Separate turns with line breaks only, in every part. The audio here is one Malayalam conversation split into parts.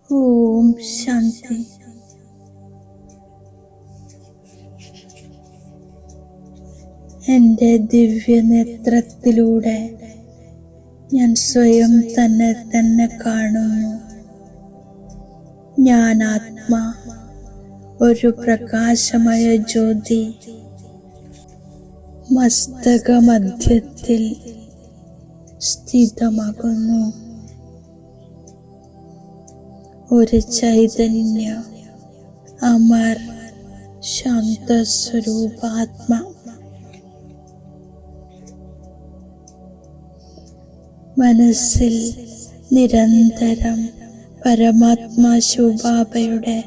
ഓം ശാന്തി. എൻ്റെ ദിവ്യനേത്രത്തിലൂടെ ഞാൻ സ്വയം തന്നെ കാണുന്നു. ഞാൻ ആത്മാ, ഒരു പ്രകാശമയ ജ്യോതി, മസ്തകമധ്യത്തിൽ സ്ഥിതമാകുന്നു. ഒരു ചൈതന്യ അമർ ശാന്തസ്വരൂപാത്മ. മനസ്സിൽ നിരന്തരം പരമാത്മാ ശിവബാബയുടെ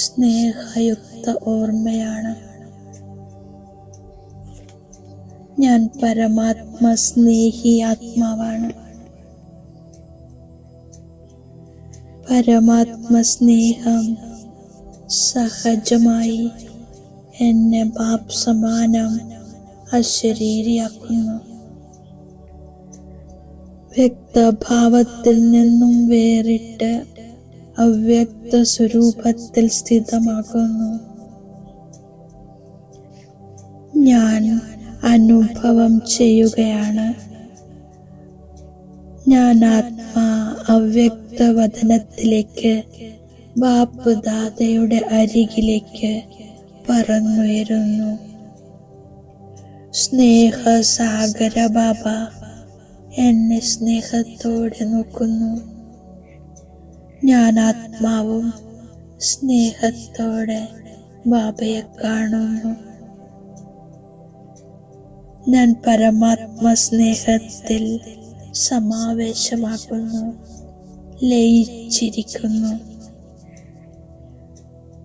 സ്നേഹയുക്ത ഓർമ്മയാണ്. ഞാൻ പരമാത്മ സ്നേഹി ആത്മാവാണ്. പരമാത്മ സ്നേഹം സഹജമായി എന്നെ ബാപ് സമാനം അശരീരിയാക്കുന്നു. വ്യക്തഭാവത്തിൽ നിന്നും വേറിട്ട് അവ്യക്ത സ്വരൂപത്തിൽ സ്ഥിതമാകുന്നു. ഞാൻ അനുഭവം ചെയ്യുകയാണ്. ഞാൻ ആത്മാ അവ്യക്ത വദനത്തിലേക്ക്, ബാപ്പ് ദാദയുടെ അരികിലേക്ക് പറന്നുയരുന്നു. സ്നേഹസാഗര ബാബ എന്നെ സ്നേഹത്തോടെ നോക്കുന്നു. ഞാൻ ആത്മാവും സ്നേഹത്തോടെ ബാബയെ കാണുന്നു. ഞാൻ പരമാത്മ സ്നേഹത്തിൽ സമാവേശമാകുന്നു, ലയിച്ചിരിക്കുന്നു.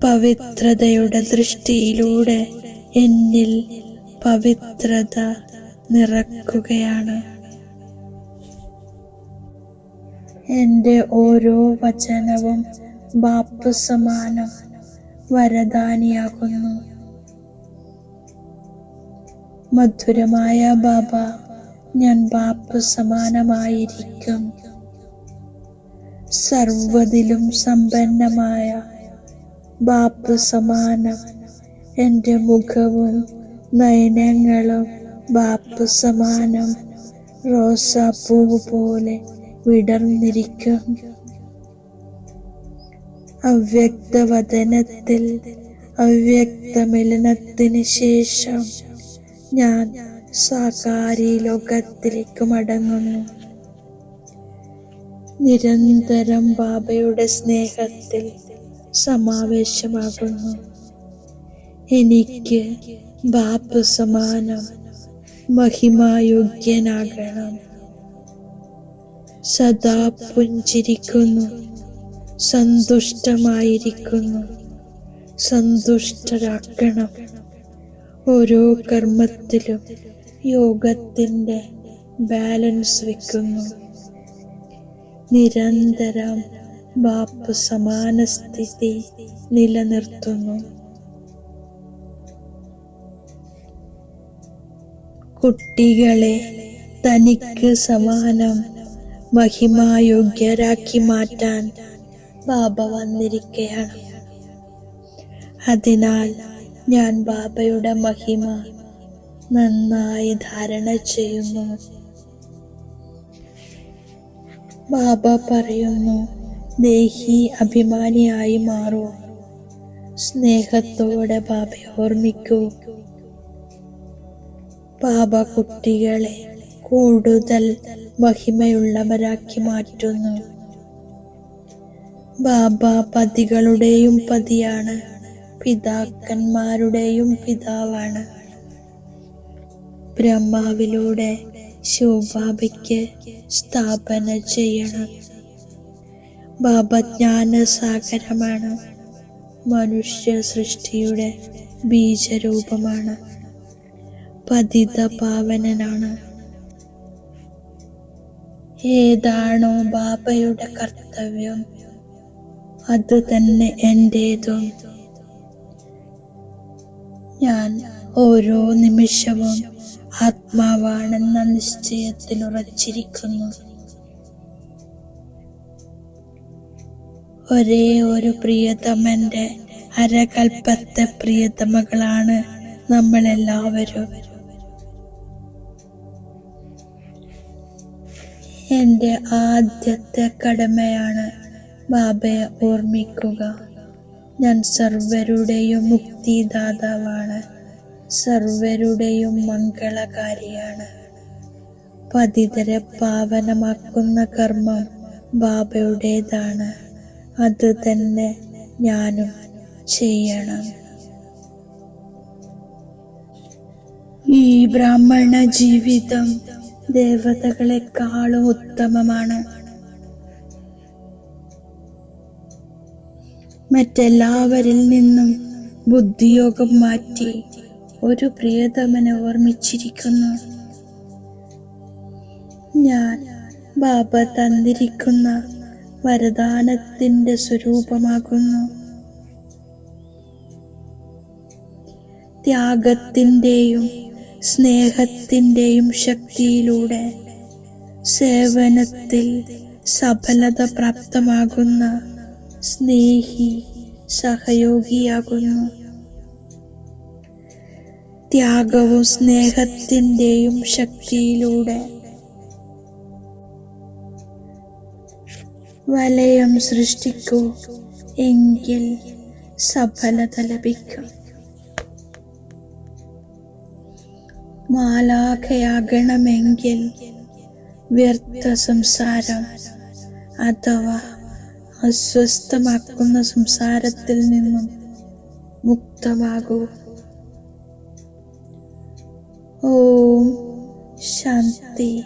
പവിത്രതയുടെ ദൃഷ്ടിയിലൂടെ എന്നിൽ പവിത്രത നിറക്കുകയാണ്. എൻ്റെ ഓരോ വചനവും ബാപ്പ് സമാനം വരദാനിയാകുന്നു. മധുരമായ ബാബ, ഞാൻ ബാപ്പ് സമാനമായിരിക്കും. സർവ്വതിലും സമ്പന്നമായ ബാപ്പ് സമാനം എൻ്റെ മുഖവും നയനങ്ങളും ബാപ്പ് സമാനം റോസാപ്പൂവ് പോലെ വിടർന്നിരിക്കും. അവ്യക്തവദനത്തിൽ അവ്യക്തമിലനത്തിന് ശേഷം ഞാൻ സാകാരി ലോകത്തിലേക്ക് മടങ്ങുന്നു. നിരന്തരം ബാബയുടെ സ്നേഹത്തിൽ സമാവേശമാകുന്നു. എനിക്ക് ബാപ്പ് സമാനം മഹിമായോഗ്യനാകണം. സദാ പുഞ്ചിരിക്കുന്നു, സന്തുഷ്ടമായിരിക്കുന്നു. സന്തുഷ്ടരാക്കണം. ഓരോ കർമ്മത്തിലും യോഗത്തിൻ്റെ ബാലൻസ് വയ്ക്കുന്നു. നിരന്തരം ബാപ്പ് സമാന സ്ഥിതി നിലനിർത്തുന്നു. കുട്ടികളെ തനിക്ക് സമാനം മഹിമായോഗ്യരാക്കി മാറ്റാൻ ബാബ വന്നിരിക്കുകയാണ്. അതിനാൽ ഞാൻ ബാബയുടെ മഹിമ നന്നായി ധാരണ ചെയ്യുന്നു. ബാബ പറയുന്നു, ദേഹി അഭിമാനിയായി മാറൂ. സ്നേഹത്തോടെ ബാബയെ ഓർമ്മിക്കൂ. ബാബ കുട്ടികളെ കൂടുതൽ മഹിമയുള്ളവരാക്കി മാറ്റുന്നു. ബാബ പതികളുടെയും പതിയാണ്, പിതാക്കന്മാരുടെയും പിതാവാണ്. ബ്രഹ്മാവിലൂടെ ശിവബാബയ്ക്ക് സ്ഥാപന ചെയ്യണം. ബാബ ജ്ഞാനസാഗരമാണ്. മനുഷ്യ സൃഷ്ടിയുടെ ബീജരൂപമാണ്. പതിത പാവനനാണ്. ഏതാണോ ബാബയുടെ കർത്തവ്യം അത് തന്നെ എൻ്റേതും. ഞാൻ ഓരോ നിമിഷവും ആത്മാവാണെന്ന നിശ്ചയത്തിൽ ഉറച്ചിരിക്കുന്നു. ഒരേ ഒരു പ്രിയതമന്റെ അരകൽപ്പത്തെ പ്രിയതമകളാണ് നമ്മളെല്ലാവരും. എൻ്റെ ആദ്യത്തെ കടമയാണ് ബാബയെ ഓർമ്മിക്കുക. ഞാൻ സർവരുടെയും മുക്തിദാതാവാണ്, സർവരുടെയും മംഗളകാരിയാണ്. പതിതരെ പാവനമാക്കുന്ന കർമ്മം ബാബയുടേതാണ്. അത് തന്നെ ഞാനും ചെയ്യണം. ഈ ബ്രാഹ്മണ ജീവിതം ദേവതകളെക്കാളും ഉത്തമമാണ്. മറ്റെല്ലാവരിൽ നിന്നും ബുദ്ധിയോഗം മാറ്റി ഒരു പ്രിയതമനെ ഓർമ്മിച്ചിരിക്കുന്നു. ഞാൻ ബാബ തന്നിരിക്കുന്ന വരദാനത്തിന്റെ സ്വരൂപമാകുന്നു. ത്യാഗത്തിന്റെയും സ്നേഹത്തിന്റെയും ശക്തിയിലൂടെ സേവനത്തിൽ സഫലത പ്രാപ്തമാകുന്ന സ്നേഹി സഹയോഗിയാകുന്നു. ത്യാഗവും സ്നേഹത്തിന്റെയും ശക്തിയിലൂടെ വലയം സൃഷ്ടിക്കൂ, എങ്കിൽ സഫലത ലഭിക്കും. മാലാഖയാകണമെങ്കിൽ വ്യർത്ഥ സംസാരം അഥവാ അസ്വസ്ഥമാക്കുന്ന സംസാരത്തിൽ നിന്നും മുക്തമാകൂ. ഓം ശാന്തി.